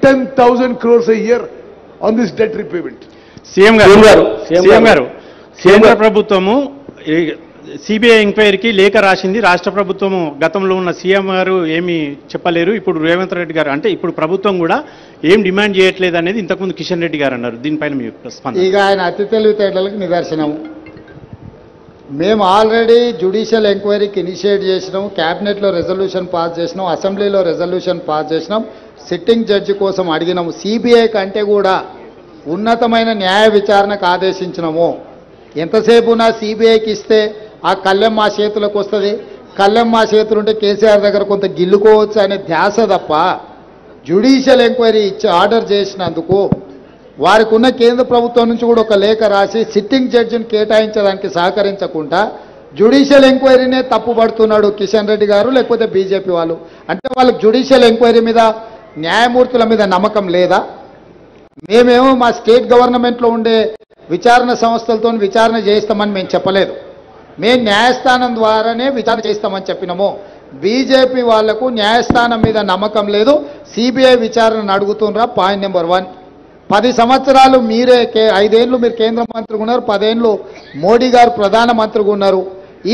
10,000 crores a year on this debt repayment. CM గారు కేంద్ర ప్రభుత్వము సిబిఐ ఎంక్వైరీకి లేఖ రాసింది. రాష్ట్ర ప్రభుత్వము గతంలో ఉన్న సీఎం గారు ఏమీ చెప్పలేరు. ఇప్పుడు రేవంత్ రెడ్డి గారు అంటే ఇప్పుడు ప్రభుత్వం కూడా ఏం డిమాండ్ చేయట్లేదు అనేది ఇంతకుముందు కిషన్ రెడ్డి గారు అన్నారు. దీనిపైన మీ స్పందన? ఇక ఆయన అతి తెలివితేటలకు నిదర్శనము. మేము ఆల్రెడీ జ్యుడిషియల్ ఎంక్వైరీకి ఇనిషియేట్ చేసినాం, క్యాబినెట్లో రెజల్యూషన్ పాస్ చేసినాం, అసెంబ్లీలో రెజల్యూషన్ పాస్ చేసినాం, సిట్టింగ్ జడ్జి కోసం అడిగినాము. సిబిఐ కంటే కూడా ఉన్నతమైన న్యాయ విచారణకు ఆదేశించినాము. ఎంతసేపు నా సిబిఐకి ఇస్తే ఆ కళ్ళెం మా చేతులకు వస్తుంది, కళ్ళెం మా చేతులు ఉంటే కేసీఆర్ దగ్గర కొంత గిల్లుకోవచ్చు అనే ధ్యాస తప్ప జ్యుడిషియల్ ఎంక్వైరీ ఇచ్చి ఆర్డర్ చేసినందుకు వారికి ఉన్న కేంద్ర ప్రభుత్వం నుంచి కూడా ఒక లేఖ రాసి సిట్టింగ్ జడ్జిని కేటాయించడానికి సహకరించకుండా జ్యుడిషియల్ ఎంక్వైరీనే తప్పుపడుతున్నాడు కిషన్ రెడ్డి గారు, లేకపోతే బీజేపీ వాళ్ళు. అంటే వాళ్ళకి జ్యుడిషియల్ ఎంక్వైరీ మీద, న్యాయమూర్తుల మీద నమ్మకం లేదా? మేమేమో మా స్టేట్ గవర్నమెంట్లో ఉండే విచారణ సంస్థలతో విచారణ చేయిస్తామని మేము చెప్పలేదు. మేము న్యాయస్థానం ద్వారానే విచారణ చేస్తామని చెప్పినాము. బీజేపీ వాళ్లకు న్యాయస్థానం మీద నమ్మకం లేదు, సిబిఐ విచారణను అడుగుతుండ్రా. Point number 1. 10 సంవత్సరాలు మీరే 5 ఏళ్ళు మీరు కేంద్ర మంత్రిగా ఉన్నారు, 10 ఏళ్ళు మోడీ గారు ప్రధానమంత్రిగా ఉన్నారు.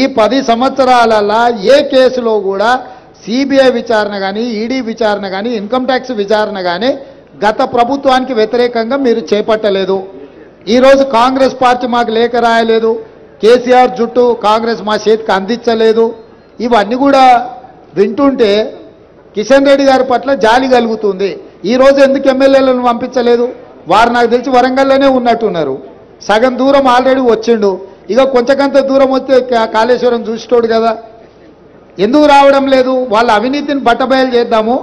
ఈ 10 సంవత్సరాలలో ఏ కేసులో కూడా సిబిఐ విచారణ కానీ, ఈడీ విచారణ కానీ, ఇన్కమ్ ట్యాక్స్ విచారణ కానీ గత ప్రభుత్వానికి వ్యతిరేకంగా మీరు చేపట్టలేదు. ఈరోజు కాంగ్రెస్ పార్టీ మాకు లేఖ రాయలేదు, కేసీఆర్ జుట్టు కాంగ్రెస్ మా చేతికి అందించలేదు. ఇవన్నీ కూడా వింటుంటే కిషన్ రెడ్డి గారి పట్ల జాలి కలుగుతుంది. ఈరోజు ఎందుకు ఎమ్మెల్యేలను పంపించలేదు? వారు నాకు తెలిసి వరంగల్లోనే ఉన్నట్టున్నారు. సగం దూరం ఆల్రెడీ వచ్చిండు, ఇక కొంచెంకంత దూరం వస్తే కాళేశ్వరం చూసిటోడు కదా. ఎందుకు రావడం లేదు? వాళ్ళ అవినీతిని బట్టబయలు చేద్దాము,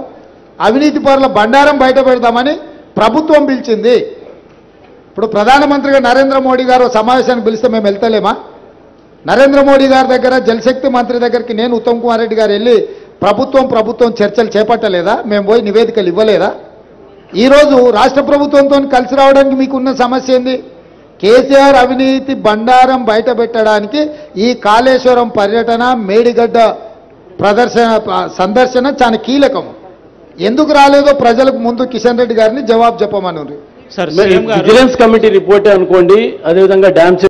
అవినీతి పరుల బండారం బయట పెడదామని ప్రభుత్వం పిలిచింది. ఇప్పుడు ప్రధానమంత్రిగా నరేంద్ర మోడీ గారు సమావేశానికి పిలిస్తే మేము వెళ్తలేమా? నరేంద్ర మోడీ గారి దగ్గర, జలశక్తి మంత్రి దగ్గరికి నేను ఉత్తమ్ కుమార్ రెడ్డి గారు వెళ్ళి ప్రభుత్వం చర్చలు చేపట్టలేదా? మేము పోయి నివేదికలు ఇవ్వలేదా? ఈరోజు రాష్ట్ర ప్రభుత్వంతో కలిసి రావడానికి మీకున్న సమస్య ఏంది? కేసీఆర్ అవినీతి బండారం బయట పెట్టడానికి ఈ కాళేశ్వరం పర్యటన, మేడిగడ్డ సందర్శన చాలా కీలకం. ఎందుకు రాలేదో ప్రజలకు ముందు కిషన్ రెడ్డి గారిని జవాబు చెప్పమన్నారు. విజిలెన్స్ కమిటీ రిపోర్టే అనుకోండి, అదేవిధంగా డ్యామ్